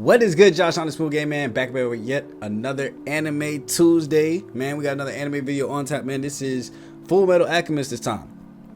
What is good, Josh on the Smooth Game Man, back with yet another Anime Tuesday. Man, we got another anime video on tap, man. This is Full Metal Alchemist this time.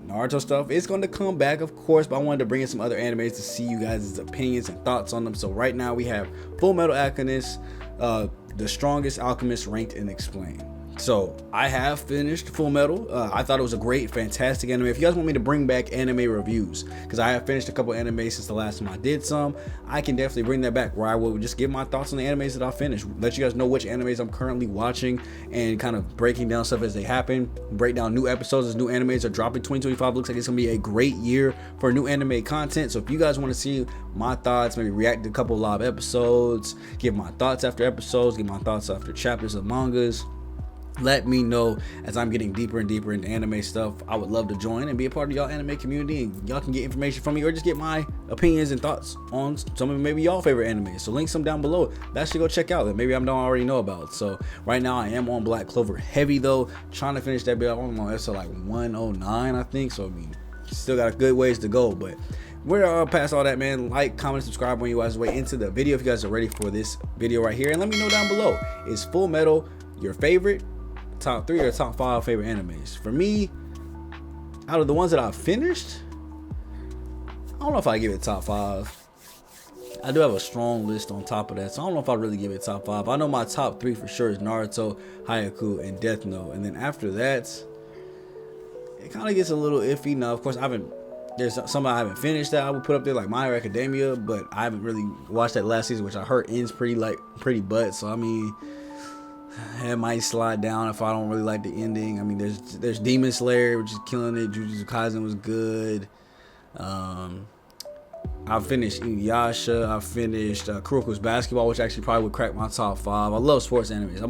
Naruto stuff is going to come back, of course, but I wanted to bring in some other animes to see you guys' opinions and thoughts on them. So right now we have Full Metal Alchemist, the strongest alchemist ranked and explained. So I have finished Full Metal. I thought it was a great, fantastic anime. If you guys want me to bring back anime reviews, because I have finished a couple animes since the last time I did some, I can definitely bring that back, where I will just give my thoughts on the animes that I finished, let you guys know which animes I'm currently watching, and kind of breaking down stuff as they happen, break down new episodes as new animes are dropping. 2025 looks like it's gonna be a great year for new anime content. So if you guys want to see my thoughts, maybe react to a couple live episodes, give my thoughts after episodes, give my thoughts after chapters of mangas, let me know. As I'm getting deeper and deeper into anime stuff, I would love to join and be a part of y'all anime community, and y'all can get information from me or just get my opinions and thoughts on some of maybe y'all favorite anime. So links them down below that should go check out that maybe I don't already know about. So right now I am on Black Clover heavy though, trying to finish that bit. I'm on episode like 109 I think, so I mean still got a good ways to go, but we're past all that, man. Like, comment, subscribe when you guys way into the video if you guys are ready for this video right here, and let me know down below, is Full Metal your favorite, top 3 or top 5 favorite animes? For me, out of the ones that I've finished, I don't know if I give it top 5. I do have a strong list on top of that, so I don't know if I really give it top 5. I know my top 3 for sure is Naruto, Haikyuu, and Death Note, and then after that it kind of gets a little iffy. Now of course there's some I haven't finished that I would put up there, like My Hero Academia, but I haven't really watched that last season, which I heard ends pretty butt, so I mean it might slide down if I don't really like the ending. I mean, there's Demon Slayer, which is killing it. Jujutsu Kaisen was good. I finished Inuyasha. I finished Kuroko's Basketball, which actually probably would crack my top 5. I love sports animes.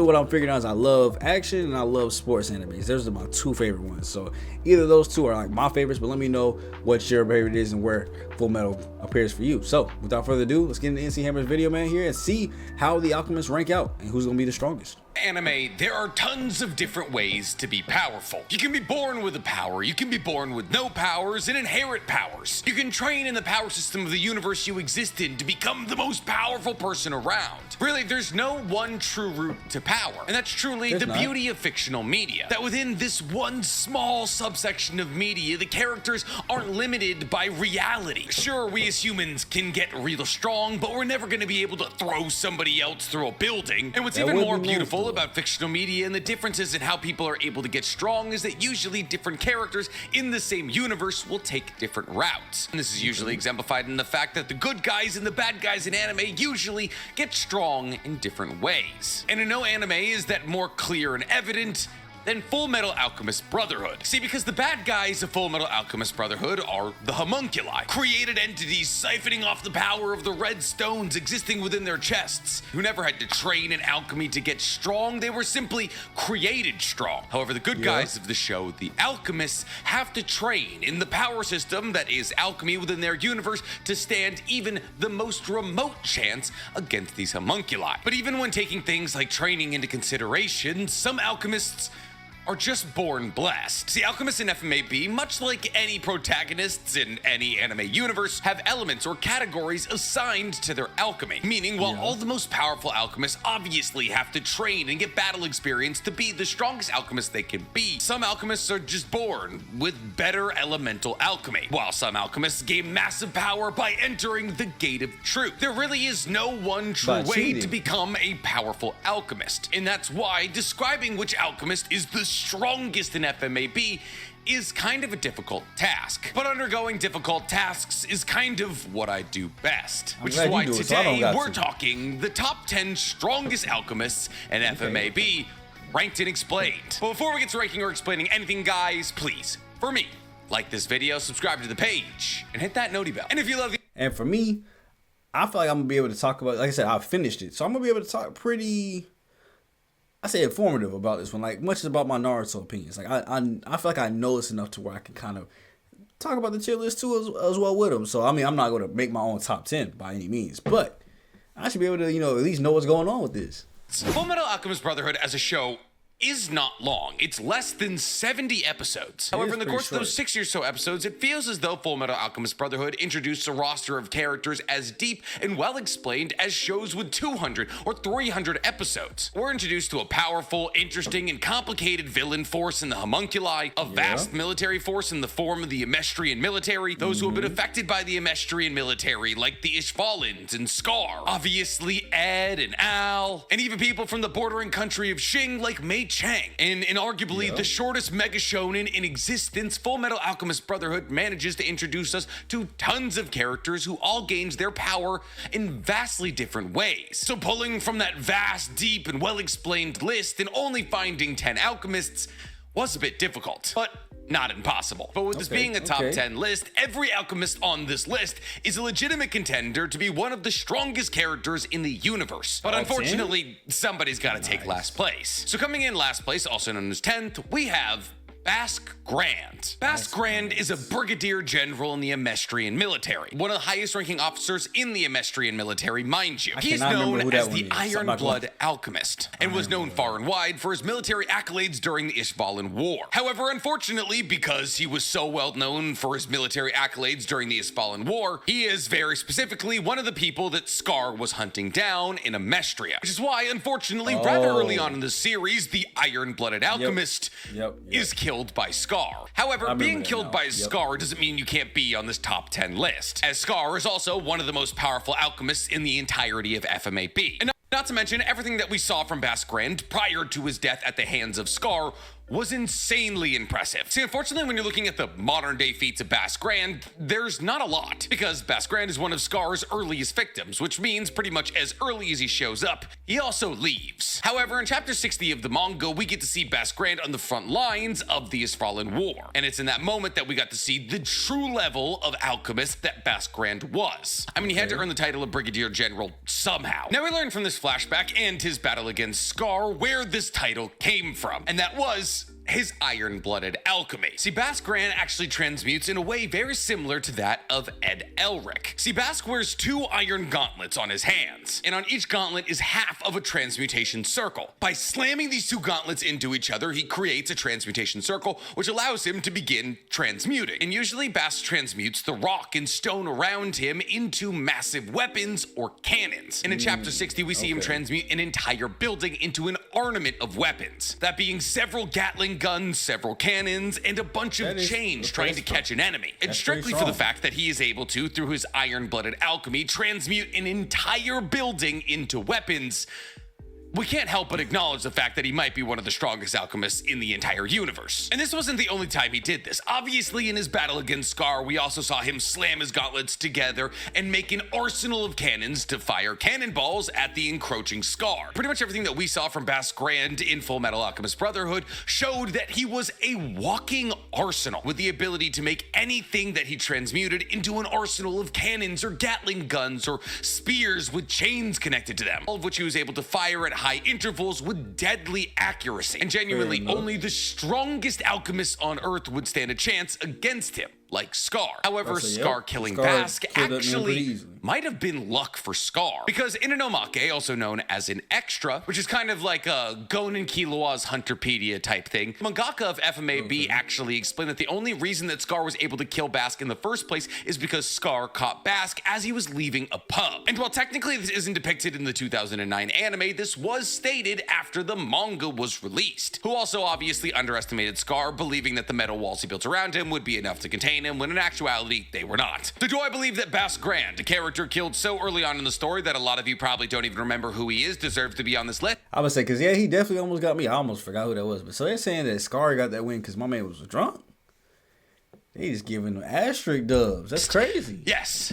What I'm figuring out is I love action and I love sports animes. Those are my 2 favorite ones. So either of those 2 are like my favorites, but let me know what your favorite is and where Full Metal appears for you. So without further ado, let's get into NC Hammer's video, man, here and see how the Alchemists rank out and who's gonna be the strongest. Anime, there are tons of different ways to be powerful. You can be born with a power, you can be born with no powers and inherit powers. You can train in the power system of the universe you exist in to become the most powerful person around. Really, there's no one true route to power, and that's truly the beauty of fictional media. That within this one small subsection of media, the characters aren't limited by reality. Sure, we as humans can get real strong, but we're never gonna be able to throw somebody else through a building. And what's even more beautiful about fictional media and the differences in how people are able to get strong is that usually different characters in the same universe will take different routes. And this is usually exemplified in the fact that the good guys and the bad guys in anime usually get strong in different ways. And in no anime is that more clear and evident than Full Metal Alchemist Brotherhood. See, because the bad guys of Full Metal Alchemist Brotherhood are the homunculi, created entities siphoning off the power of the red stones existing within their chests, who never had to train in alchemy to get strong. They were simply created strong. However, the good guys of the show, the Alchemists, have to train in the power system that is alchemy within their universe to stand even the most remote chance against these homunculi. But even when taking things like training into consideration, some alchemists are just born blessed. See, alchemists in FMAB, much like any protagonists in any anime universe, have elements or categories assigned to their alchemy. Meaning, while all the most powerful alchemists obviously have to train and get battle experience to be the strongest alchemists they can be, some alchemists are just born with better elemental alchemy, while some alchemists gain massive power by entering the Gate of Truth. There really is no one true way to become a powerful alchemist, and that's why describing which alchemist is the strongest in FMAB is kind of a difficult task. But undergoing difficult tasks is kind of what I do best. Which is why today we're talking the top 10 strongest alchemists in FMAB, ranked and explained. But before we get to ranking or explaining anything, guys, please, for me, like this video, subscribe to the page, and hit that noti bell. And if you love the— And for me, I feel like I'm gonna be able to talk about, like I said, I finished it, so I'm gonna be able to talk pretty, I say, informative about this one, like much as about my Naruto opinions. Like I feel like I know this enough to where I can kind of talk about the tier list too as well with them. So I mean, I'm not going to make my own top 10 by any means, but I should be able to, at least know what's going on with this. Full Metal Alchemist Brotherhood as a show is not long. It's less than 70 episodes. However, in the course of those 60 or so episodes, it feels as though Full Metal Alchemist Brotherhood introduced a roster of characters as deep and well explained as shows with 200 or 300 episodes. We're introduced to a powerful, interesting, and complicated villain force in the homunculi, a vast military force in the form of the Emestrian military, those who have been affected by the Emestrian military, like the Ishvalans and Scar, obviously Ed and Al, and even people from the bordering country of Xing like Mei Chang. And in arguably the shortest mega shonen in existence, Full Metal Alchemist Brotherhood manages to introduce us to tons of characters who all gains their power in vastly different ways. So pulling from that vast, deep, and well-explained list and only finding 10 alchemists was a bit difficult, but not impossible. But with this being a top 10 list, every alchemist on this list is a legitimate contender to be one of the strongest characters in the universe. But unfortunately, somebody's got to take last place. So coming in last place, also known as 10th, we have Bask Grand. Bask Grand is a brigadier general in the Emestrian military, one of the highest ranking officers in the Emestrian military, mind you. He's known as the Iron Blood Alchemist and was known far and wide for his military accolades during the Ishvalan War. However, unfortunately, because he was so well known for his military accolades during the Ishvalan War, he is very specifically one of the people that Scar was hunting down in Amestria, which is why, unfortunately, rather early on in the series, the Iron-Blooded Alchemist is killed by Scar. However, being killed by Scar doesn't mean you can't be on this top 10 list, as Scar is also one of the most powerful alchemists in the entirety of FMAB. And not to mention, everything that we saw from Bask Grand prior to his death at the hands of Scar was insanely impressive. See, unfortunately, when you're looking at the modern day feats of Bask Grand, there's not a lot, because Bask Grand is one of Scar's earliest victims, which means pretty much as early as he shows up, he also leaves. However, in chapter 60 of the manga, we get to see Bask Grand on the front lines of the Ishvalan War, and it's in that moment that we got to see the true level of alchemist that Bask Grand was. I mean, he had to earn the title of Brigadier General somehow. Now we learn from this flashback and his battle against Scar where this title came from, and that was his iron-blooded alchemy. See, Bask Grand actually transmutes in a way very similar to that of Ed Elric. See, Bask wears 2 iron gauntlets on his hands, and on each gauntlet is half of a transmutation circle. By slamming these 2 gauntlets into each other, he creates a transmutation circle, which allows him to begin transmuting. And usually, Bask transmutes the rock and stone around him into massive weapons or cannons. And in chapter 60, we see him transmute an entire building into an armament of weapons, that being several Gatling guns, several cannons, and a bunch of chains trying to catch an enemy. And strictly for the fact that he is able to, through his iron-blooded alchemy, transmute an entire building into weapons, we can't help but acknowledge the fact that he might be one of the strongest alchemists in the entire universe. And this wasn't the only time he did this. Obviously, in his battle against Scar, we also saw him slam his gauntlets together and make an arsenal of cannons to fire cannonballs at the encroaching Scar. Pretty much everything that we saw from Bask Grand in Full Metal Alchemist Brotherhood showed that he was a walking arsenal with the ability to make anything that he transmuted into an arsenal of cannons or Gatling guns or spears with chains connected to them, all of which he was able to fire at high intervals with deadly accuracy. And genuinely, only the strongest alchemists on Earth would stand a chance against him, like Scar. However, Scar killing Bask actually might have been luck for Scar, because in an omake, also known as an extra, which is kind of like a Gonin Killua's Hunterpedia type thing, mangaka of FMAB actually explained that the only reason that Scar was able to kill Bask in the first place is because Scar caught Bask as he was leaving a pub. And while technically this isn't depicted in the 2009 anime, this was stated after the manga was released, who also obviously underestimated Scar, believing that the metal walls he built around him would be enough to contain him, when in actuality, they were not. So do I believe that Bask Grand, a character killed so early on in the story that a lot of you probably don't even remember who he is, deserves to be on this list? I would say, because he definitely almost got me. I almost forgot who that was. But so they're saying that Scar got that win because my man was drunk? They just giving him asterisk dubs. That's crazy. Yes,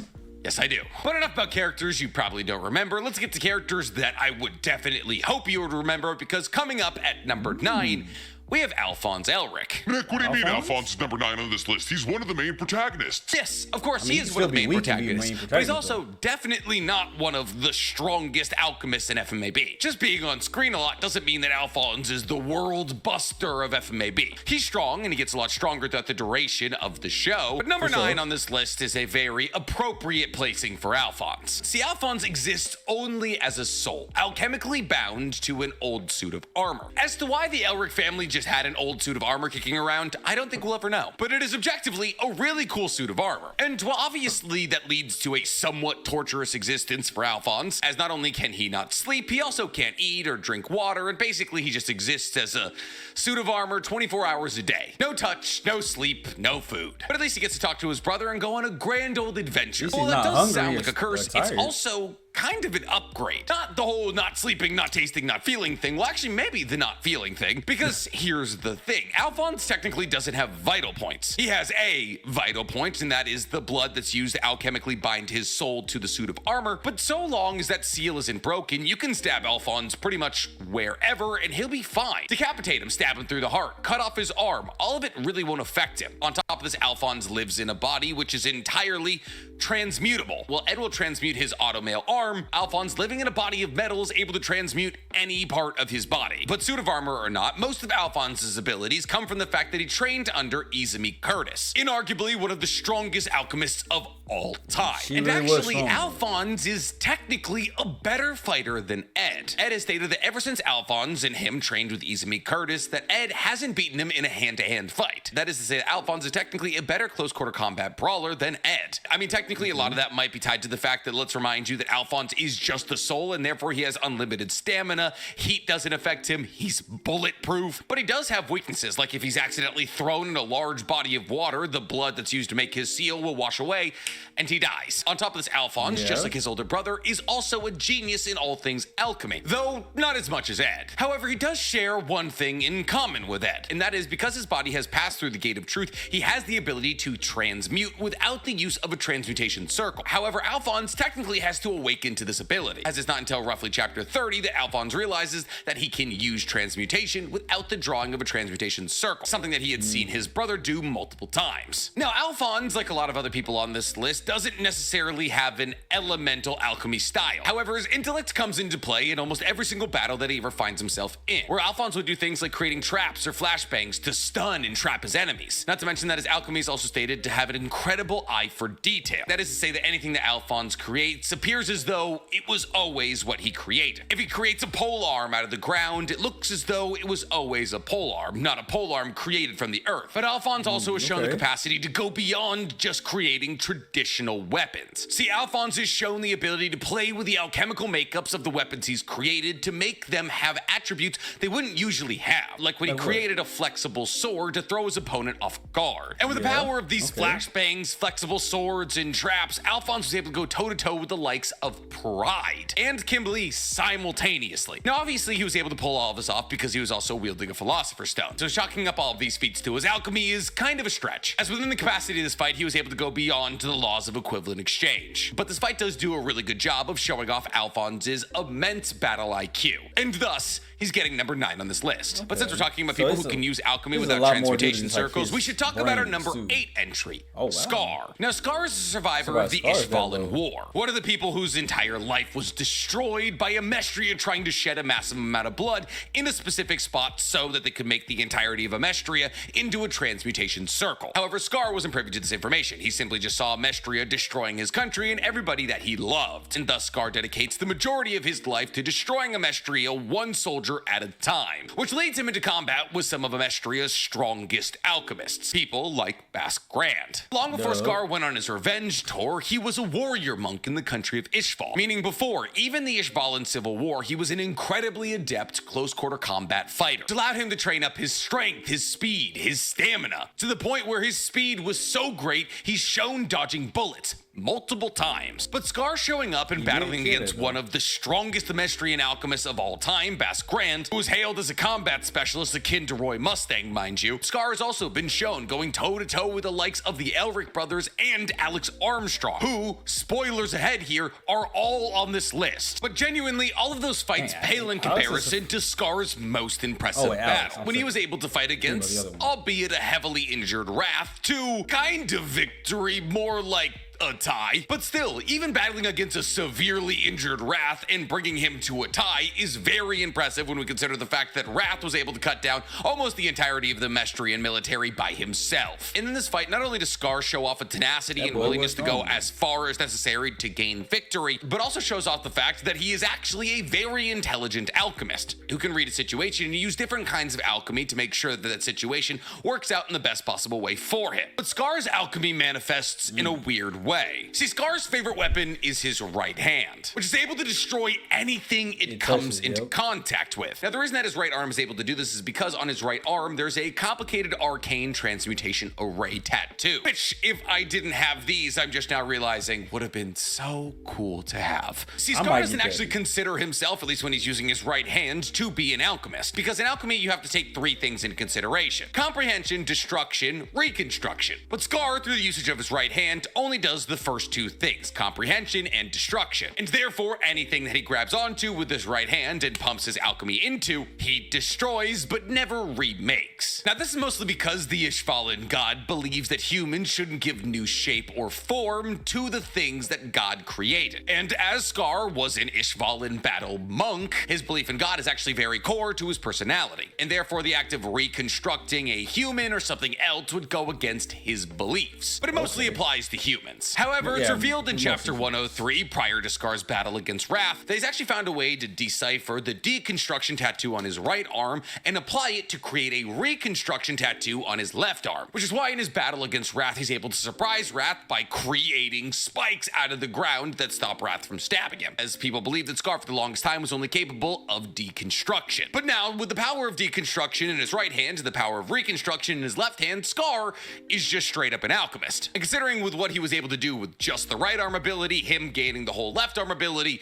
I do. But enough about characters you probably don't remember. Let's get to characters that I would definitely hope you would remember, because coming up at number 9, we have Alphonse Elric. Nick, what do you mean Alphonse is number 9 on this list? He's one of the main protagonists. Yes, of course, I mean, he he is can one of still the be main weak and be protagonists, main but he's protagonist, also definitely not one of the strongest alchemists in FMAB. Just being on screen a lot doesn't mean that Alphonse is the world buster of FMAB. He's strong, and he gets a lot stronger throughout the duration of the show, but number 9 on this list is a very appropriate placing for Alphonse. See, Alphonse exists only as a soul, alchemically bound to an old suit of armor. As to why the Elric family just had an old suit of armor kicking around, I don't think we'll ever know. But it is objectively a really cool suit of armor. And while obviously that leads to a somewhat torturous existence for Alphonse, as not only can he not sleep, he also can't eat or drink water, and basically he just exists as a suit of armor 24 hours a day. No touch, no sleep, no food. But at least he gets to talk to his brother and go on a grand old adventure. Well, that does sound like a curse. It's also kind of an upgrade. Not the whole not sleeping, not tasting, not feeling thing. Well, actually, maybe the not feeling thing, because here's the thing. Alphonse technically doesn't have vital points. He has a vital point, and that is the blood that's used to alchemically bind his soul to the suit of armor. But so long as that seal isn't broken, you can stab Alphonse pretty much wherever, and he'll be fine. Decapitate him, stab him through the heart, cut off his arm. All of it really won't affect him. On top of this, Alphonse lives in a body which is entirely transmutable. Well, Ed will transmute his automail arm. Alphonse, living in a body of metal, is able to transmute any part of his body. But suit of armor or not, most of Alphonse's abilities come from the fact that he trained under Izumi Curtis, inarguably one of the strongest alchemists of all time. And actually, Alphonse is technically a better fighter than Ed. Ed has stated that ever since Alphonse and him trained with Izumi Curtis, that Ed hasn't beaten him in a hand-to-hand fight. That is to say that Alphonse is technically a better close-quarter combat brawler than Ed. I mean, technically, a lot of that might be tied to the fact that, let's remind you, that Alphonse is just the soul, and therefore he has unlimited stamina. Heat doesn't affect him. He's bulletproof. But he does have weaknesses, like if he's accidentally thrown in a large body of water, the blood that's used to make his seal will wash away, and he dies. On top of this, Alphonse, just like his older brother, is also a genius in all things alchemy, though not as much as Ed. However, he does share one thing in common with Ed, and that is because his body has passed through the gate of truth, he has the ability to transmute without the use of a transmutation circle. However, Alphonse technically has to awaken to this ability, as it's not until roughly chapter 30 that Alphonse realizes that he can use transmutation without the drawing of a transmutation circle, something that he had seen his brother do multiple times. Now, Alphonse, like a lot of other people on this list, doesn't necessarily have an elemental alchemy style. However, his intellect comes into play in almost every single battle that he ever finds himself in, where Alphonse would do things like creating traps or flashbangs to stun and trap his enemies. Not to mention that his alchemy is also stated to have an incredible eye for detail. That is to say that anything that Alphonse creates appears as though it was always what he created. If he creates a pole arm out of the ground, it looks as though it was always a pole arm, not a pole arm created from the earth. But Alphonse also has shown the capacity to go beyond just creating traditional weapons. See, Alphonse has shown the ability to play with the alchemical makeups of the weapons he's created to make them have attributes they wouldn't usually have, like when he created a flexible sword to throw his opponent off guard. And with the power of these flashbangs, flexible swords, and traps, Alphonse was able to go toe-to-toe with the likes of Pride and Kimberly simultaneously. Now, obviously, he was able to pull all of this off because he was also wielding a Philosopher's Stone, so chalking up all of these feats to his alchemy is kind of a stretch, as within the capacity of this fight, he was able to go beyond to the laws of equivalent exchange. But this fight does do a really good job of showing off Alphonse's immense battle IQ, and thus, he's getting number 9 on this list. But since we're talking about people who can use alchemy without transmutation circles, we should talk about our number 8 entry, Scar. Now, Scar is a survivor of the Ishvalan War, one of the people whose entire life was destroyed by Amestria trying to shed a massive amount of blood in a specific spot so that they could make the entirety of Amestria into a transmutation circle. However, Scar wasn't privy to this information. He simply just saw Amestria destroying his country and everybody that he loved, and thus Scar dedicates the majority of his life to destroying Amestria one soldier at a time, which leads him into combat with some of Amestria's strongest alchemists, people like Bask Grand. Long before Scar went on his revenge tour, he was a warrior monk in the country of Ishval, meaning before even the Ishvalan Civil War, he was an incredibly adept close-quarter combat fighter. It allowed him to train up his strength, his speed, his stamina, to the point where his speed was so great, he's shown dodging bullets multiple times. But Scar showing up and battling against one of the strongest Demestrian alchemists of all time, Bass Grant, who is hailed as a combat specialist akin to Roy Mustang, mind you, Scar has also been shown going toe-to-toe with the likes of the Elric brothers and Alex Armstrong, who, spoilers ahead here, are all on this list. But genuinely, all of those fights pale in comparison to Scar's most impressive battle, when he was able to fight against, albeit a heavily injured Wrath, to kind of victory, more like a tie. But still, even battling against a severely injured Wrath and bringing him to a tie is very impressive when we consider the fact that Wrath was able to cut down almost the entirety of the Mestrian military by himself. And in this fight, not only does Scar show off a tenacity and willingness to go as far as necessary to gain victory, but also shows off the fact that he is actually a very intelligent alchemist who can read a situation and use different kinds of alchemy to make sure that that situation works out in the best possible way for him. But Scar's alchemy manifests in a weird way. See, Scar's favorite weapon is his right hand, which is able to destroy anything it comes into contact with. Now, the reason that his right arm is able to do this is because on his right arm, there's a complicated arcane transmutation array tattoo, which, if I didn't have these, I'm just now realizing would have been so cool to have. See, Scar doesn't actually consider himself, at least when he's using his right hand, to be an alchemist, because in alchemy, you have to take three things into consideration: comprehension, destruction, reconstruction. But Scar, through the usage of his right hand, only does the first two things, comprehension and destruction. And therefore, anything that he grabs onto with his right hand and pumps his alchemy into, he destroys but never remakes. Now, this is mostly because the Ishvalan god believes that humans shouldn't give new shape or form to the things that God created. And as Scar was an Ishvalan battle monk, his belief in God is actually very core to his personality. And therefore, the act of reconstructing a human or something else would go against his beliefs. But it mostly applies to humans. However, it's revealed in Chapter 103, prior to Scar's battle against Wrath, that he's actually found a way to decipher the deconstruction tattoo on his right arm and apply it to create a reconstruction tattoo on his left arm, which is why in his battle against Wrath, he's able to surprise Wrath by creating spikes out of the ground that stop Wrath from stabbing him, as people believe that Scar for the longest time was only capable of deconstruction. But now, with the power of deconstruction in his right hand and the power of reconstruction in his left hand, Scar is just straight up an alchemist. And considering with what he was able to do with just the right arm ability, him gaining the whole left arm ability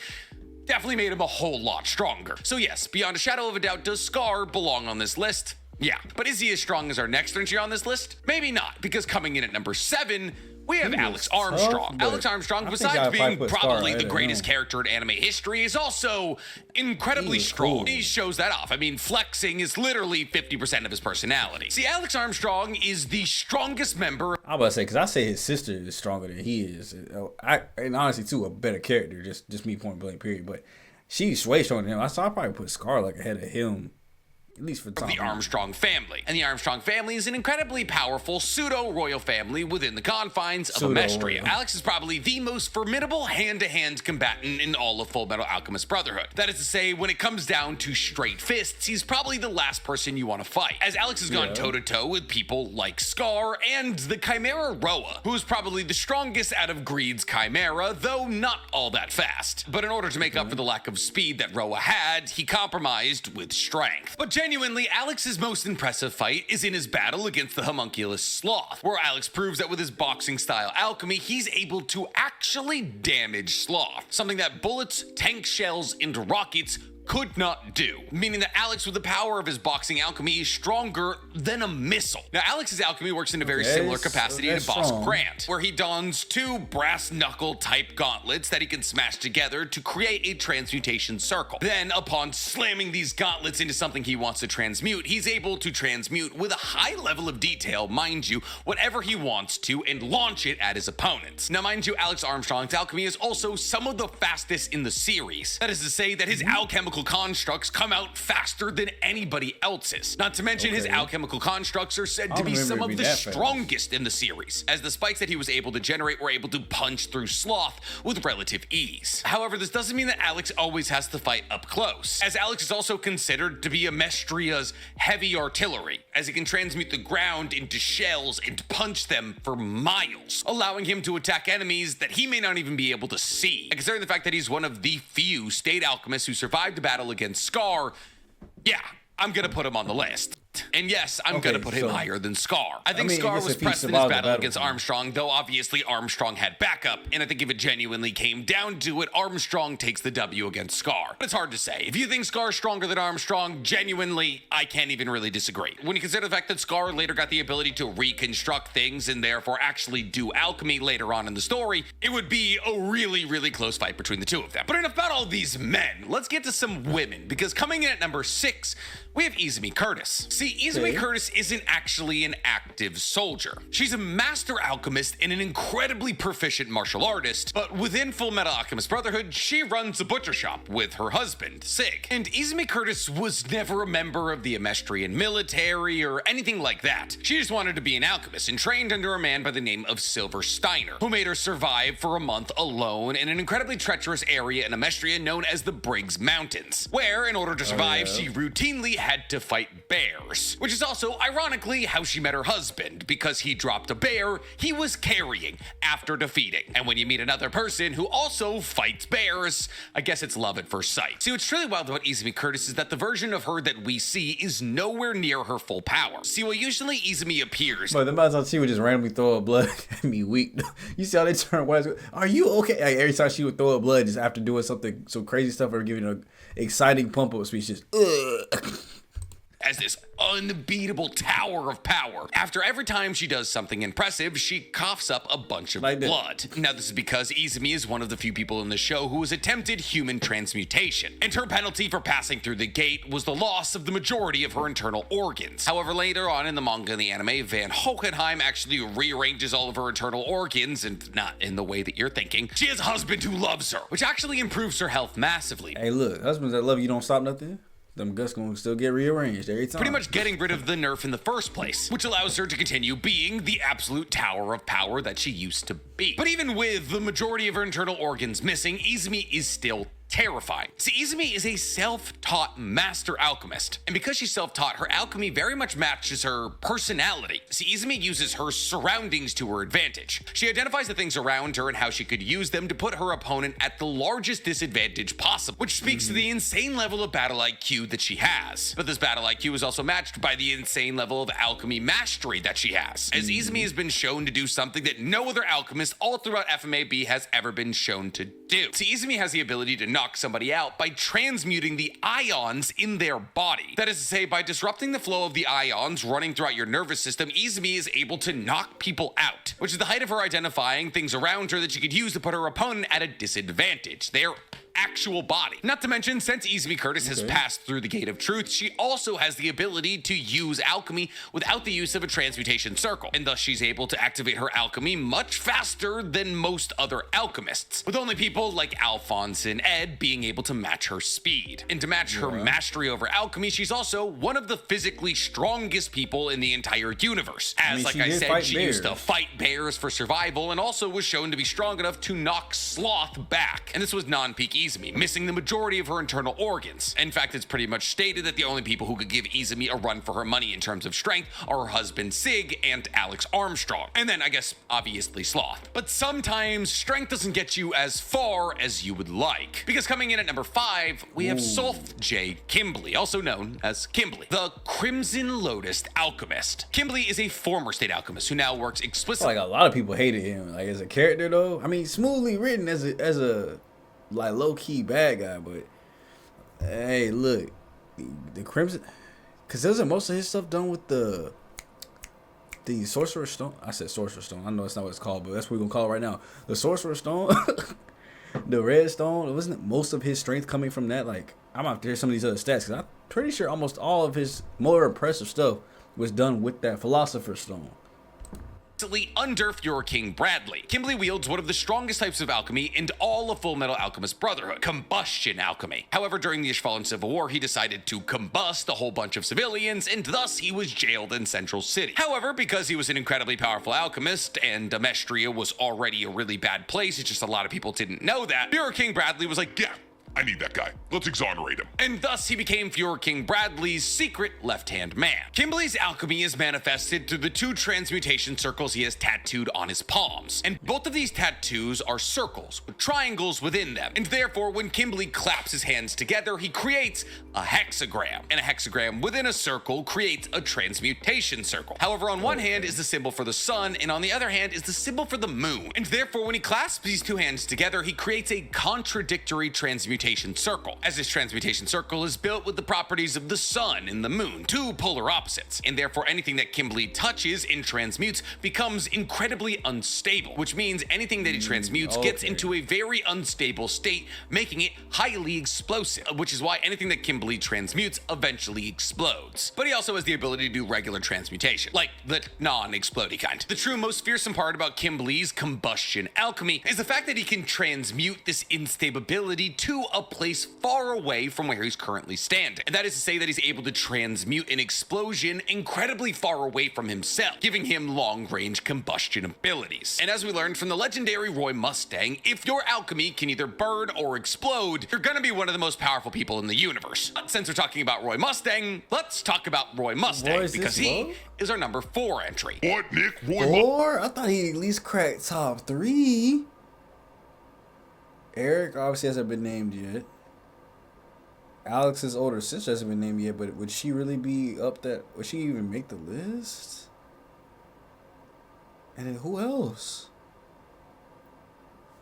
definitely made him a whole lot stronger. So yes, beyond a shadow of a doubt, does Scar belong on this list? Yeah, but is he as strong as our next entry on this list? Maybe not, because coming in at number 7, we have Alex Armstrong. Alex Armstrong, besides being probably the greatest character in anime history, is also incredibly strong. He shows that off. I mean, flexing is literally 50% of his personality. See, Alex Armstrong is the strongest member. I was about to say, because I say his sister is stronger than he is. And honestly, too, a better character, just me point blank, period. But she's way stronger than him. So I'll probably put Scar like ahead of him. At least for the Armstrong family. And the Armstrong family is an incredibly powerful pseudo-royal family within the confines of Amestria. Alex is probably the most formidable hand-to-hand combatant in all of Full Metal Alchemist Brotherhood. That is to say, when it comes down to straight fists, he's probably the last person you want to fight, as Alex has gone toe-to-toe with people like Scar and the Chimera Roa, who is probably the strongest out of Greed's Chimera, though not all that fast. But in order to make up for the lack of speed that Roa had, he compromised with strength. But genuinely, Alex's most impressive fight is in his battle against the homunculus Sloth, where Alex proves that with his boxing-style alchemy, he's able to actually damage Sloth, something that bullets, tank shells, and rockets could not do, meaning that Alex, with the power of his boxing alchemy, is stronger than a missile. Now, Alex's alchemy works in a very similar capacity to Boss Grant, where he dons 2 brass knuckle type gauntlets that he can smash together to create a transmutation circle. Then, upon slamming these gauntlets into something he wants to transmute, he's able to transmute with a high level of detail, mind you, whatever he wants to, and launch it at his opponents. Now, mind you, Alex Armstrong's alchemy is also some of the fastest in the series. That is to say that his alchemical constructs come out faster than anybody else's. Not to mention his alchemical constructs are said to be some of the strongest in the series, as the spikes that he was able to generate were able to punch through Sloth with relative ease. However, this doesn't mean that Alex always has to fight up close, as Alex is also considered to be Amestria's heavy artillery, as he can transmute the ground into shells and punch them for miles, allowing him to attack enemies that he may not even be able to see. And considering the fact that he's one of the few state alchemists who survived battle against Scar, yeah, I'm gonna put him on the list. And yes, I'm Okay, gonna put him so- higher than Scar. I think mean, I Scar guess was if he pressed in his survived the battle battle, against then- Armstrong, though obviously Armstrong had backup, and I think if it genuinely came down to it, Armstrong takes the W against Scar. But it's hard to say. If you think Scar's stronger than Armstrong, genuinely, I can't even really disagree. When you consider the fact that Scar later got the ability to reconstruct things and therefore actually do alchemy later on in the story, it would be a really, really close fight between the two of them. But enough about all these men. Let's get to some women, because coming in at number 6, we have Izumi Curtis. See, Izumi Okay. Curtis isn't actually an active soldier. She's a master alchemist and an incredibly proficient martial artist, but within Full Metal Alchemist Brotherhood, she runs a butcher shop with her husband, Sig. And Izumi Curtis was never a member of the Amestrian military or anything like that. She just wanted to be an alchemist and trained under a man by the name of Silver Steiner, who made her survive for a month alone in an incredibly treacherous area in Amestria known as the Briggs Mountains, where, in order to survive, she routinely had to fight bears, which is also, ironically, how she met her husband, because he dropped a bear he was carrying after defeating. And when you meet another person who also fights bears, I guess it's love at first sight. See, what's really wild about Izumi Curtis is that the version of her that we see is nowhere near her full power. See, while usually Izumi appears... But the amount of she would just randomly throw up blood at me weak. You see how they turn white? Are you okay? Like, every time she would throw up blood just after doing something, some crazy stuff, or giving an exciting pump up speech, just as this unbeatable tower of power. After every time she does something impressive, she coughs up a bunch of Like this. blood. Now, this is because Izumi is one of the few people in the show who has attempted human transmutation, and her penalty for passing through the gate was the loss of the majority of her internal organs. However, later on in the manga and the anime, Van Hohenheim actually rearranges all of her internal organs, and not in the way that you're thinking. She has a husband who loves her, which actually improves her health massively. hey, look, husbands that love you don't stop nothing. Them guts gonna still get rearranged every time. Pretty much getting rid of the nerf in the first place, which allows her to continue being the absolute tower of power that she used to be. But even with the majority of her internal organs missing, Izumi is still terrifying. See, Izumi is a self-taught master alchemist, and because she's self-taught, her alchemy very much matches her personality. See, Izumi uses her surroundings to her advantage. She identifies the things around her and how she could use them to put her opponent at the largest disadvantage possible, which speaks to the insane level of battle IQ that she has. But this battle IQ is also matched by the insane level of alchemy mastery that she has, as Izumi has been shown to do something that no other alchemist all throughout FMAB has ever been shown to do. See, Izumi has the ability to knock somebody out by transmuting the ions in their body. That is to say, by disrupting the flow of the ions running throughout your nervous system, Izumi is able to knock people out, which is the height of her identifying things around her that she could use to put her opponent at a disadvantage. Their actual body. Not to mention, since Izumi Curtis has passed through the Gate of Truth, she also has the ability to use alchemy without the use of a transmutation circle, and thus she's able to activate her alchemy much faster than most other alchemists, with only people like Alphonse and Ed being able to match her speed. And to match her mastery over alchemy, she's also one of the physically strongest people in the entire universe. As, she like I did said, fight she used to bears. fight bears for survival, and also was shown to be strong enough to knock Sloth back. And this was non-peak Izumi, missing the majority of her internal organs. In fact, it's pretty much stated that the only people who could give Izumi a run for her money in terms of strength are her husband Sig and Alex Armstrong. And then, I guess, obviously Sloth. But sometimes strength doesn't get you as far as you would like. Because coming in at number 5, we have Sulf J. Kimbley, also known as Kimbley, the Crimson Lotus Alchemist. Kimbley is a former state alchemist who now works explicitly. Like a lot of people hated him, like as a character though. I mean, smoothly written as a like low key bad guy, but hey, look, the Crimson, because isn't most of his stuff done with the Sorcerer's Stone? I said Sorcerer's Stone. I know it's not what it's called, but that's what we're gonna call it right now. The Sorcerer's Stone, the Red Stone. Wasn't most of his strength coming from that? Like, I'm gonna have to hear some of these other stats, because I'm pretty sure almost all of his more impressive stuff was done with that Philosopher's Stone. Under Fuhrer King Bradley. Kimbley wields one of the strongest types of alchemy in all of Full Metal Alchemist Brotherhood, combustion alchemy. However, during the Ishvalan Civil War, he decided to combust a whole bunch of civilians, and thus he was jailed in Central City. However, because he was an incredibly powerful alchemist, and Amestria was already a really bad place, it's just a lot of people didn't know that, Fuhrer King Bradley was like, yeah, I need that guy. Let's exonerate him. And thus he became Fuhrer King Bradley's secret left-hand man. Kimberly's alchemy is manifested through the 2 transmutation circles he has tattooed on his palms. And both of these tattoos are circles with triangles within them. And therefore, when Kimberly claps his hands together, he creates a hexagram. And a hexagram within a circle creates a transmutation circle. However, on one hand is the symbol for the sun, and on the other hand is the symbol for the moon. And therefore, when he clasps these 2 hands together, he creates a contradictory transmutation circle, as this transmutation circle is built with the properties of the sun and the moon, 2 polar opposites. And therefore, anything that Kimberly touches and transmutes becomes incredibly unstable, which means anything that he transmutes gets into a very unstable state, making it highly explosive, which is why anything that Kimberly transmutes eventually explodes. But he also has the ability to do regular transmutation, like the non-explodey kind. The true most fearsome part about Kimberly's combustion alchemy is the fact that he can transmute this instability to a place far away from where he's currently standing. And that is to say that he's able to transmute an explosion incredibly far away from himself, giving him long-range combustion abilities. And as we learned from the legendary Roy Mustang, if your alchemy can either burn or explode, you're gonna be one of the most powerful people in the universe. But since we're talking about Roy Mustang, let's talk about Roy Mustang, because he is our number 4 entry. What, Nick? Roy 4? I thought he at least cracked top 3. Eric obviously hasn't been named yet. Alex's older sister hasn't been named yet, but would she really be up that? Would she even make the list? And then who else?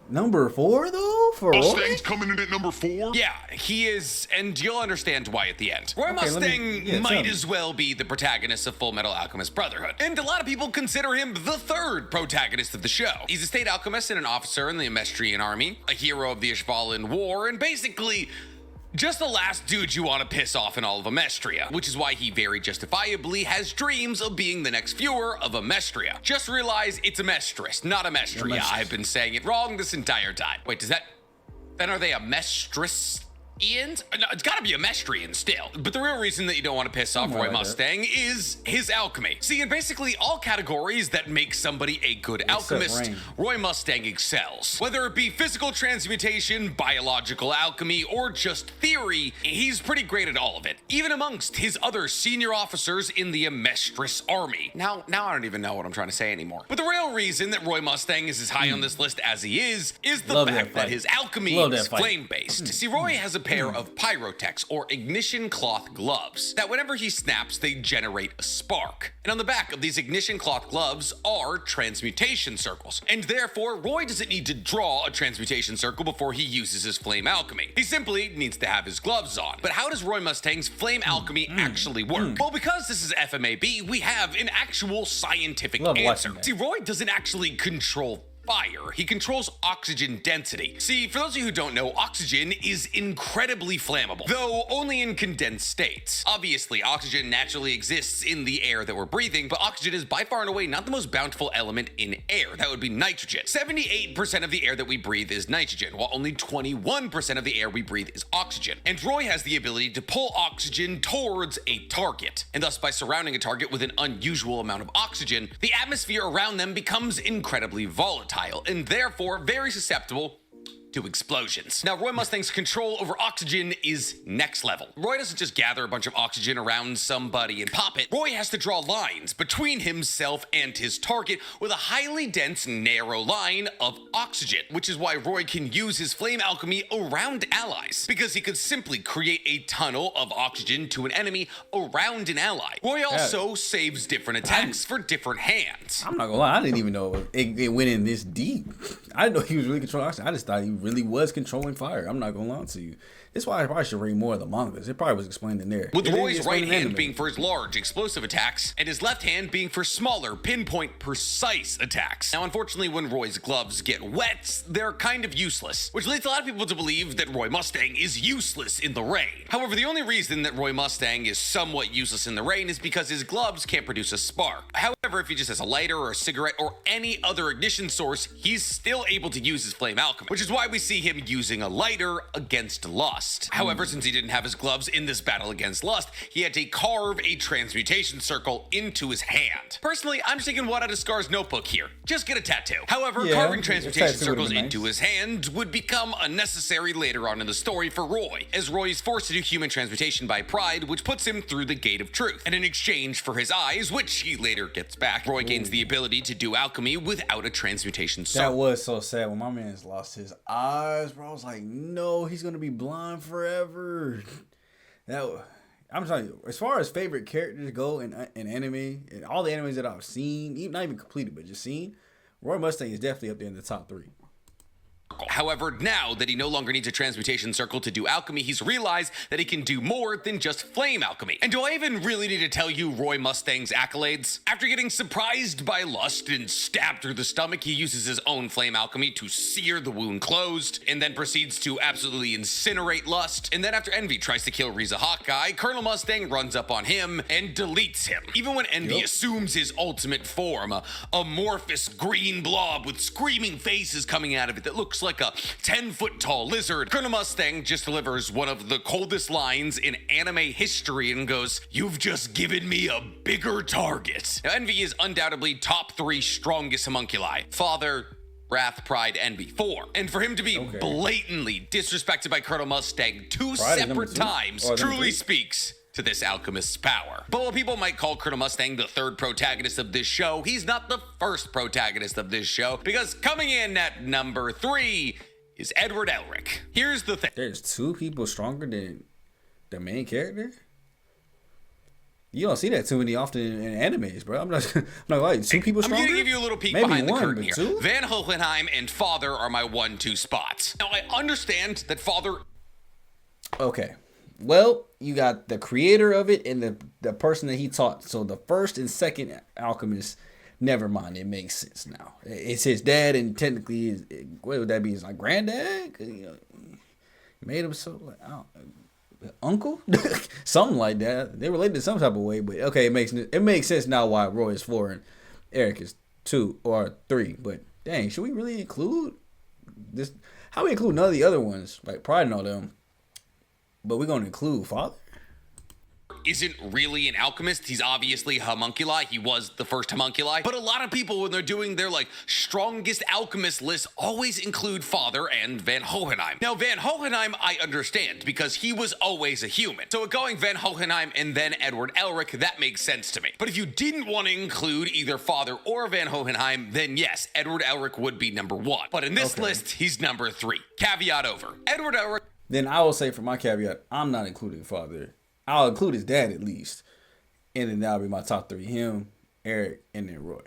Number 4 though for Roy? Mustang's coming in at number 4? Yeah, he is, and you'll understand why at the end. Roy Mustang might as well be the protagonist of Full Metal Alchemist Brotherhood, and a lot of people consider him the 3rd protagonist of the show. He's a state alchemist and an officer in the Amestrian army, a hero of the Ishvalan War, and basically just the last dude you want to piss off in all of Amestria, which is why he very justifiably has dreams of being the next Fuhrer of Amestria. Just realize it's Amestris, not Amestria. I've been saying it wrong this entire time. Wait, then are they Amestrians? No, it's gotta be Amestrian still. But the real reason that you don't want to piss off Roy Mustang is his alchemy. See, in basically all categories that make somebody a good alchemist, Roy Mustang excels. Whether it be physical transmutation, biological alchemy, or just theory, he's pretty great at all of it, even amongst his other senior officers in the Amestris army. Now I don't even know what I'm trying to say anymore. But the real reason that Roy Mustang is as high on this list as he is the fact that his alchemy is flame-based. See, Roy has a pair of pyrotechs, or ignition cloth gloves, that whenever he snaps, they generate a spark. And on the back of these ignition cloth gloves are transmutation circles. And therefore, Roy doesn't need to draw a transmutation circle before he uses his flame alchemy. He simply needs to have his gloves on. But how does Roy Mustang's flame alchemy actually work? Well, because this is FMAB, we have an actual scientific answer. See, Roy doesn't actually control fire. He controls oxygen density. See, for those of you who don't know, oxygen is incredibly flammable, though only in condensed states. Obviously, oxygen naturally exists in the air that we're breathing, but oxygen is by far and away not the most bountiful element in air. That would be nitrogen. 78% of the air that we breathe is nitrogen, while only 21% of the air we breathe is oxygen. And Roy has the ability to pull oxygen towards a target, and thus by surrounding a target with an unusual amount of oxygen, the atmosphere around them becomes incredibly volatile, and therefore very susceptible to explosions. Now, Roy Mustang's control over oxygen is next level. Roy doesn't just gather a bunch of oxygen around somebody and pop it. Roy has to draw lines between himself and his target with a highly dense, narrow line of oxygen, which is why Roy can use his flame alchemy around allies, because he could simply create a tunnel of oxygen to an enemy around an ally. Roy also saves different attacks for different hands. I'm not gonna lie, I didn't even know it went in this deep. I didn't know he was really controlling oxygen. I just thought he really was controlling fire. I'm not gonna lie to you. That's why I probably should read more of the mangas. It probably was explained in there. With Roy's right hand being for his large, explosive attacks, and his left hand being for smaller, pinpoint, precise attacks. Now, unfortunately, when Roy's gloves get wet, they're kind of useless, which leads a lot of people to believe that Roy Mustang is useless in the rain. However, the only reason that Roy Mustang is somewhat useless in the rain is because his gloves can't produce a spark. However, However, if he just has a lighter or a cigarette or any other ignition source, he's still able to use his flame alchemy, which is why we see him using a lighter against lust. However, since he didn't have his gloves in this battle against lust, he had to carve a transmutation circle into his hand. Personally, I'm just taking one out of Scar's notebook here. Just get a tattoo. However, carving transmutation circles into his hand would become unnecessary later on in the story for Roy, as Roy is forced to do human transmutation by Pride, which puts him through the Gate of Truth. And in exchange for his eyes, which he later gets back, Roy gains the ability to do alchemy without a transmutation circle. That was so sad when my man's lost his eyes, bro. I was like, no, he's gonna be blind forever. I'm telling you, as far as favorite characters go in anime, and all the animes that I've seen, not even completed, but just seen, Roy Mustang is definitely up there in the top 3. However, now that he no longer needs a transmutation circle to do alchemy, he's realized that he can do more than just flame alchemy. And do I even really need to tell you Roy Mustang's accolades? After getting surprised by lust and stabbed through the stomach, he uses his own flame alchemy to sear the wound closed, and then proceeds to absolutely incinerate lust. And then after Envy tries to kill Riza Hawkeye, Colonel Mustang runs up on him and deletes him. Even when Envy assumes his ultimate form, a amorphous green blob with screaming faces coming out of it that looks like a 10-foot tall lizard, Colonel Mustang just delivers one of the coldest lines in anime history and goes, "You've just given me a bigger target." Now, Envy is undoubtedly top 3 strongest homunculi. Father, Wrath, Pride, Envy, 4. And for him to be blatantly disrespected by Colonel Mustang 2 separate times truly speaks to this alchemist's power. But while people might call Colonel Mustang the 3rd protagonist of this show, he's not the 1st protagonist of this show, because coming in at number 3 is Edward Elric. Here's the thing. There's 2 people stronger than the main character? You don't see that too many often in animes, bro. I'm not like 2 people stronger. I'm gonna give you a little peek behind the curtain here. 2? Van Hohenheim and Father are my 1-2 spots. Now, I understand that Father... Okay. Well, you got the creator of it and the person that he taught. So the 1st and 2nd alchemist, never mind, it makes sense now. It's his dad, and technically, what would that be? His like granddad? You know, made him so like uncle, something like that. They related in some type of way, but okay, it makes sense now why Roy is 4 and Eric is 2 or 3. But dang, should we really include this? How we include none of the other ones like Pride and all them? But we're going to include Father? Isn't really an alchemist. He's obviously a homunculi. He was the 1st homunculi. But a lot of people, when they're doing their like strongest alchemist list, always include Father and Van Hohenheim. Now, Van Hohenheim, I understand, because he was always a human. So going Van Hohenheim and then Edward Elric, that makes sense to me. But if you didn't want to include either Father or Van Hohenheim, then yes, Edward Elric would be number 1. But in this list, he's number 3. Caveat over. Edward Elric. Then I will say for my caveat, I'm not including Father. I'll include his dad at least. And then that'll be my top 3. Him, Eric, and then Roy.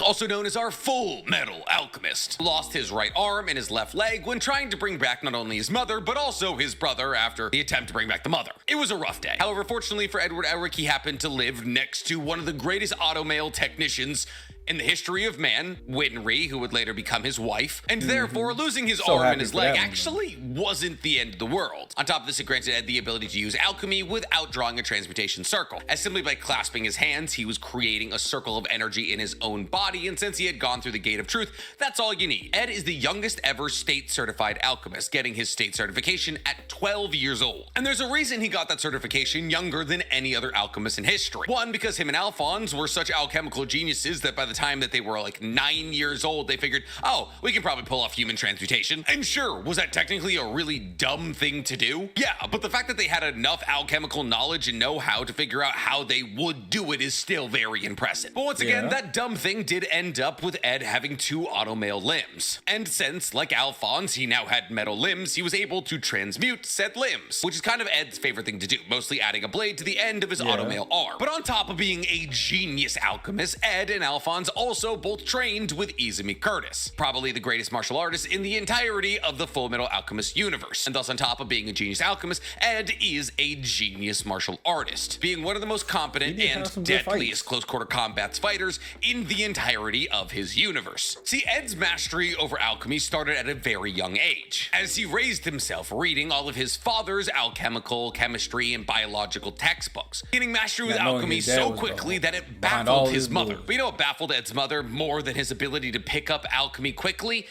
Also known as our Full Metal Alchemist, lost his right arm and his left leg when trying to bring back not only his mother, but also his brother after the attempt to bring back the mother. It was a rough day. However, fortunately for Edward Elric, he happened to live next to one of the greatest automail technicians in the history of man, Winry, who would later become his wife, and therefore losing his arm and his leg actually wasn't the end of the world. On top of this, it granted Ed the ability to use alchemy without drawing a transmutation circle, as simply by clasping his hands, he was creating a circle of energy in his own body, and since he had gone through the Gate of Truth, that's all you need. Ed is the youngest ever state-certified alchemist, getting his state certification at 12 years old. And there's a reason he got that certification younger than any other alchemist in history. One, because him and Alphonse were such alchemical geniuses that by the time that they were like 9 years old, they figured, oh, we can probably pull off human transmutation. And sure, was that technically a really dumb thing to do? Yeah, but the fact that they had enough alchemical knowledge and know-how to figure out how they would do it is still very impressive. But once again, that dumb thing did end up with Ed having 2 automail limbs. And since, like Alphonse, he now had metal limbs, he was able to transmute said limbs, which is kind of Ed's favorite thing to do, mostly adding a blade to the end of his automail arm. But on top of being a genius alchemist, Ed and Alphonse Alphonse also both trained with Izumi Curtis, probably the greatest martial artist in the entirety of the Full Metal Alchemist universe. And thus, on top of being a genius alchemist, Ed is a genius martial artist, being one of the most competent and deadliest close quarter combat fighters in the entirety of his universe. See, Ed's mastery over alchemy started at a very young age, as he raised himself reading all of his father's alchemical, chemistry, and biological textbooks, gaining mastery with alchemy so quickly that it baffled his mother. But you know what baffled Ed's mother more than his ability to pick up alchemy quickly?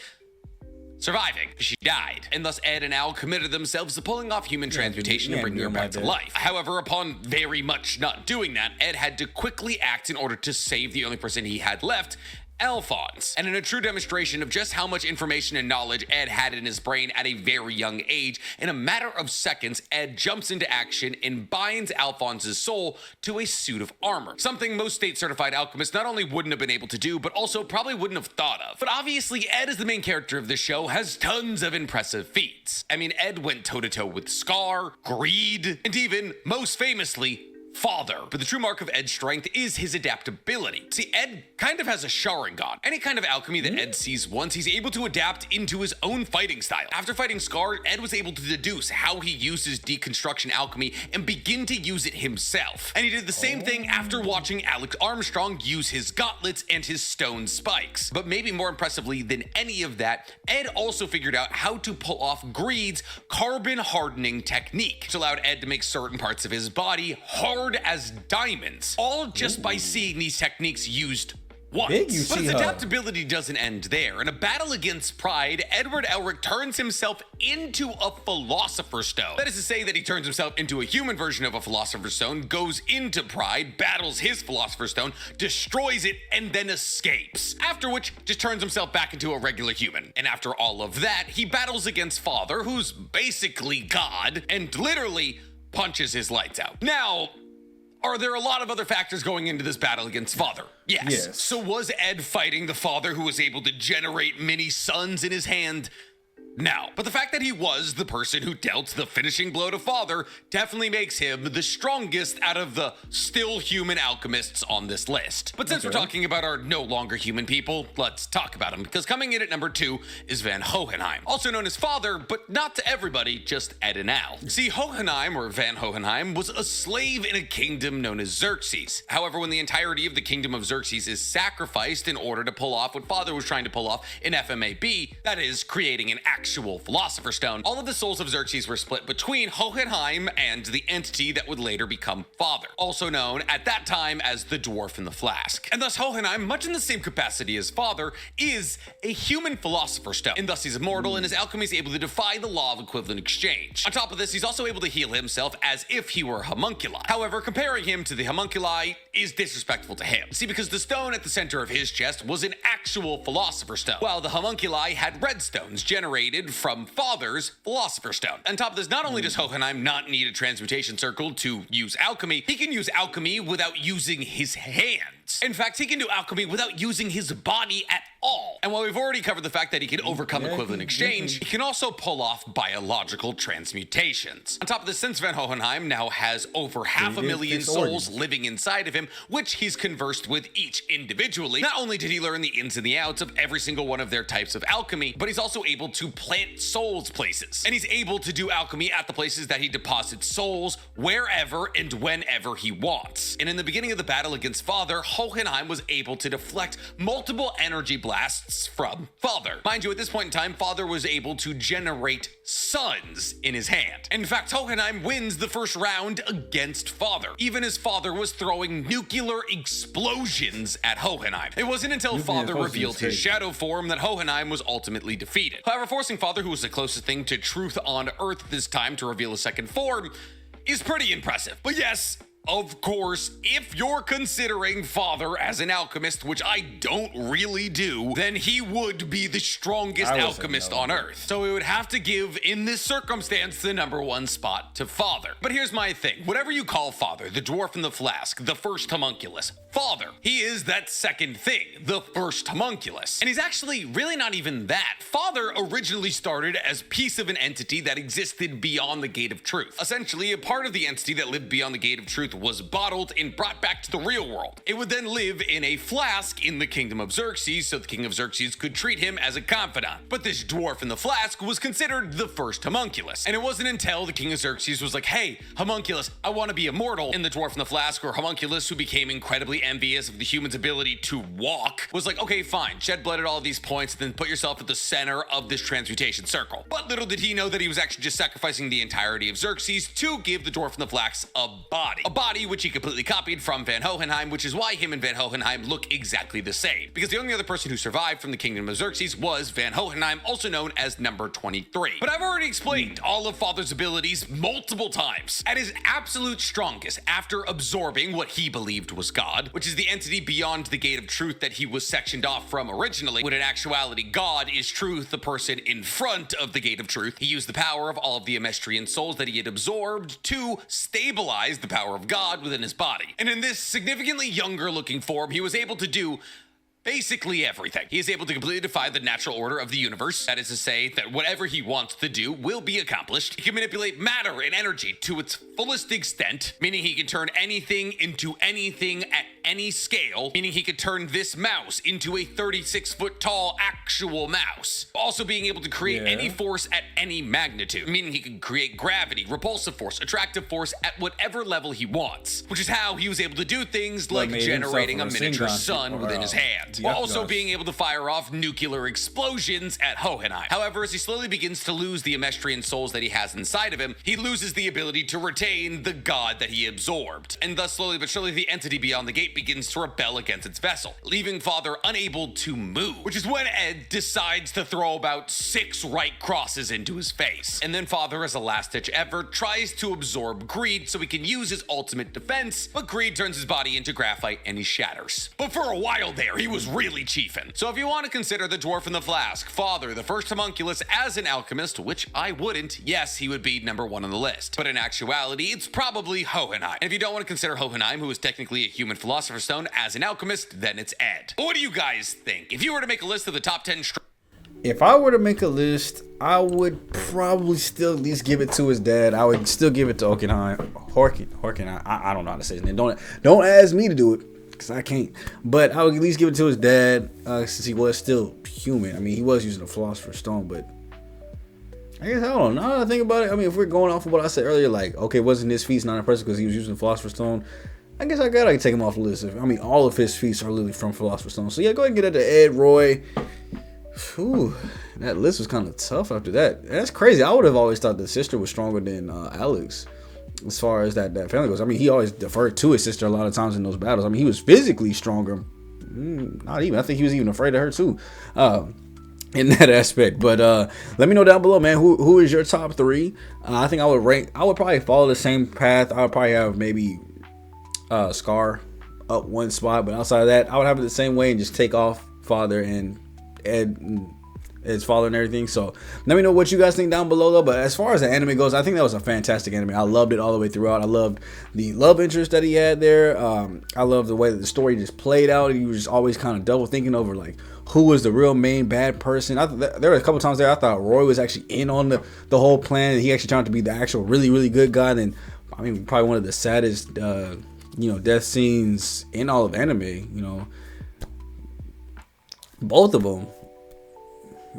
Surviving. She died, and thus Ed and Al committed themselves to pulling off human transmutation and bringing her back to life. However, upon very much not doing that, Ed had to quickly act in order to save the only person he had left, Alphonse. And in a true demonstration of just how much information and knowledge Ed had in his brain at a very young age, in a matter of seconds, Ed jumps into action and binds Alphonse's soul to a suit of armor. Something most state-certified alchemists not only wouldn't have been able to do, but also probably wouldn't have thought of. But obviously, Ed, as the main character of the show, has tons of impressive feats. I mean, Ed went toe-to-toe with Scar, Greed, and even, most famously, Father. But the true mark of Ed's strength is his adaptability. See, Ed kind of has a Sharingan. Any kind of alchemy that Ed sees once, he's able to adapt into his own fighting style. After fighting Scar, Ed was able to deduce how he uses deconstruction alchemy and begin to use it himself. And he did the same thing after watching Alex Armstrong use his gauntlets and his stone spikes. But maybe more impressively than any of that, Ed also figured out how to pull off Greed's carbon hardening technique, which allowed Ed to make certain parts of his body hard as diamonds, all just by seeing these techniques used once. But his adaptability doesn't end there. In a battle against Pride, Edward Elric turns himself into a Philosopher's Stone. That is to say that he turns himself into a human version of a Philosopher's Stone, goes into Pride, battles his Philosopher's Stone, destroys it, and then escapes. After which, just turns himself back into a regular human. And after all of that, he battles against Father, who's basically God, and literally punches his lights out. Now, are there a lot of other factors going into this battle against Father? Yes. So was Ed fighting the Father who was able to generate many suns in his hand? No. But the fact that he was the person who dealt the finishing blow to Father definitely makes him the strongest out of the still human alchemists on this list. But since we're talking about our no longer human people, let's talk about him, because coming in at number 2 is Van Hohenheim, also known as Father, but not to everybody, just Ed and Al. See, Hohenheim, or Van Hohenheim, was a slave in a kingdom known as Xerxes. However, when the entirety of the kingdom of Xerxes is sacrificed in order to pull off what Father was trying to pull off in FMAB, that is, creating an actual Philosopher's Stone, all of the souls of Xerxes were split between Hohenheim and the entity that would later become Father, also known at that time as the Dwarf in the Flask. And thus Hohenheim, much in the same capacity as Father, is a human Philosopher's Stone, and thus he's immortal and his alchemy is able to defy the law of equivalent exchange. On top of this, he's also able to heal himself as if he were a homunculi. However, comparing him to the homunculi is disrespectful to him. See, because the stone at the center of his chest was an actual Philosopher's Stone, while the homunculi had red stones generated from Father's Philosopher's Stone. On top of this, not only does Hohenheim not need a transmutation circle to use alchemy, he can use alchemy without using his hands. In fact, he can do alchemy without using his body at all. And while we've already covered the fact that he can overcome equivalent exchange, he can also pull off biological transmutations. On top of this, since Van Hohenheim now has over 500,000 souls living inside of him, which he's conversed with each individually, not only did he learn the ins and the outs of every single one of their types of alchemy, but he's also able to plant souls places. And he's able to do alchemy at the places that he deposits souls wherever and whenever he wants. And in the beginning of the battle against Father, Hohenheim was able to deflect multiple energy blasts from Father. Mind you, at this point in time, Father was able to generate suns in his hand. In fact, Hohenheim wins the first round against Father, even as Father was throwing nuclear explosions at Hohenheim. It wasn't until Father revealed his shadow form that Hohenheim was ultimately defeated. However, forcing Father, who was the closest thing to truth on Earth at this time, to reveal a second form is pretty impressive. But yes, of course, if you're considering Father as an alchemist, which I don't really do, then he would be the strongest alchemist on Earth. So we would have to give, in this circumstance, the number 1 spot to Father. But here's my thing. Whatever you call Father, the Dwarf in the Flask, the first homunculus, Father, he is that second thing, the first homunculus. And he's actually really not even that. Father originally started as piece of an entity that existed beyond the Gate of Truth. Essentially, a part of the entity that lived beyond the Gate of Truth was bottled and brought back to the real world. It would then live in a flask in the kingdom of Xerxes, so the king of Xerxes could treat him as a confidant. But this dwarf in the flask was considered the first homunculus. And it wasn't until the king of Xerxes was like, hey, homunculus, I want to be immortal. And the dwarf in the flask, or homunculus, who became incredibly envious of the human's ability to walk, was like, okay, fine, shed blood at all these points, and then put yourself at the center of this transmutation circle. But little did he know that he was actually just sacrificing the entirety of Xerxes to give the dwarf in the flask a body. A body which he completely copied from Van Hohenheim, which is why him and Van Hohenheim look exactly the same. Because the only other person who survived from the kingdom of Xerxes was Van Hohenheim, also known as number 23. But I've already explained all of Father's abilities multiple times. At his absolute strongest, after absorbing what he believed was God, which is the entity beyond the gate of truth that he was sectioned off from originally, when in actuality God is truth, the person in front of the gate of truth, he used the power of all of the Emestrian souls that he had absorbed to stabilize the power of God within his body. And in this significantly younger looking form, he was able to do basically everything. He is able to completely defy the natural order of the universe. That is to say that whatever he wants to do will be accomplished. He can manipulate matter and energy to its fullest extent, meaning he can turn anything into anything at any scale, meaning he could turn this mouse into a 36-foot tall actual mouse. Also being able to create any force at any magnitude, meaning he can create gravity, repulsive force, attractive force at whatever level he wants, which is how he was able to do things like generating a miniature sun within his hand. While also being able to fire off nuclear explosions at Hohenheim. However, as he slowly begins to lose the Emestrian souls that he has inside of him, he loses the ability to retain the god that he absorbed. And thus, slowly but surely, the entity beyond the gate begins to rebel against its vessel, leaving Father unable to move, which is when Ed decides to throw about 6 right crosses into his face. And then Father, as a last-ditch effort, tries to absorb Greed so he can use his ultimate defense, but Greed turns his body into graphite and he shatters. But for a while there, he was really chiefin'. So if you want to consider the dwarf in the flask, Father, the first homunculus, as an alchemist, which I wouldn't, yes, he would be number 1 on the list. But in actuality, it's probably Hohenheim. And if you don't want to consider Hohenheim, who is technically a human philosopher's stone, as an alchemist, then it's Ed. But what do you guys think? If you were to make a list of the top 10 if I were to make a list, I would probably still at least give it to his dad. I would still give it to Horkenheim. I don't know how to say his name. Don't ask me to do it, because I can't. But I would at least give it to his dad, since he was still human. I mean, he was using a philosopher's stone, but I guess, I don't know. Now that I think about it, I mean, if we're going off of what I said earlier, like, okay, wasn't his feast not impressive because he was using the philosopher's stone? I guess I gotta take him off the list. I mean, all of his feasts are literally from philosopher's stone. So yeah, go ahead and get it to Ed, Roy. Whew, that list was kind of tough after that. That's crazy. I would have always thought the sister was stronger than Alex as far as that family goes. I mean, he always deferred to his sister a lot of times in those battles. I mean, he was physically stronger. Not even. I think he was even afraid of her too, in that aspect. But let me know down below, man. Who is your top 3? I think I would probably follow the same path. I would probably have maybe Scar up 1 spot, but outside of that, I would have it the same way and just take off Father and Ed and Ed's father and everything. So let me know what you guys think down below though. But as far as the anime goes, I think that was a fantastic anime. I loved it all the way throughout. I loved the love interest that he had there. I love the way that the story just played out. He was just always kind of double thinking over like who was the real main bad person. There were a couple times there I thought Roy was actually in on the whole plan, and he actually turned out to be the actual really good guy. And I mean, probably one of the saddest death scenes in all of anime. Both of them.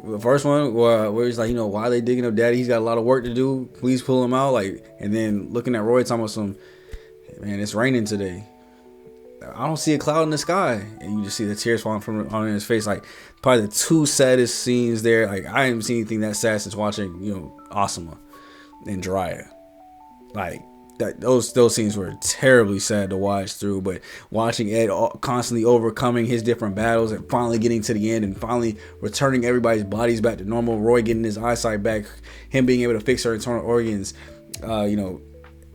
The first one where he's like, why are they digging up daddy? He's got a lot of work to do. Please pull him out. And then looking at Roy talking about man, it's raining today. I don't see a cloud in the sky. And you just see the tears falling on his face. Like, probably the 2 saddest scenes there. Like, I haven't seen anything that sad since watching, Asuma and Jiraiya. Like, those scenes were terribly sad to watch through, but watching Ed constantly overcoming his different battles and finally getting to the end and finally returning everybody's bodies back to normal, Roy getting his eyesight back, him being able to fix her internal organs,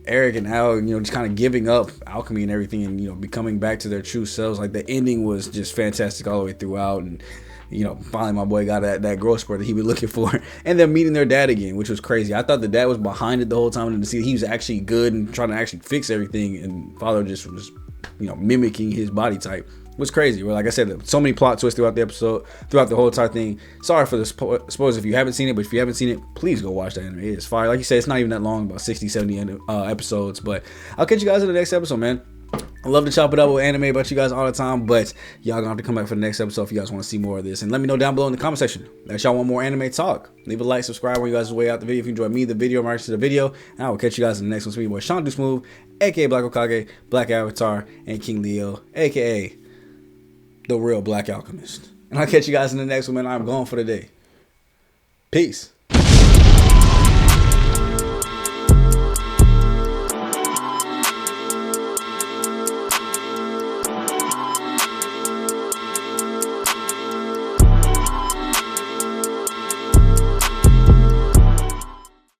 Eric and Al, just kind of giving up alchemy and everything and, becoming back to their true selves. Like, the ending was just fantastic all the way throughout. And, finally my boy got that growth spurt that he was looking for. And then meeting their dad again, which was crazy. I thought the dad was behind it the whole time, and to see he was actually good and trying to actually fix everything, and Father just was you know, mimicking his body type. It was crazy. Well, like I said, so many plot twists throughout the episode, throughout the whole entire thing. Sorry for the spoilers if you haven't seen it, but if you haven't seen it, please go watch that anime. It's fire. Like you said, it's not even that long, about 60, 70 episodes. But I'll catch you guys in the next episode, man. I love to chop it up with anime about you guys all the time, but y'all gonna have to come back for the next episode if you guys want to see more of this. And let me know down below in the comment section that y'all want more anime talk. Leave a like, subscribe when you guys way out the video if you enjoy me, the video, marks to the video. And I will catch you guys in the next one. So your boy Sean Do Smooth, aka Black Okage, Black Avatar, and King Leo, aka the real Black Alchemist. And I'll catch you guys in the next one, man. I'm gone for the day. Peace.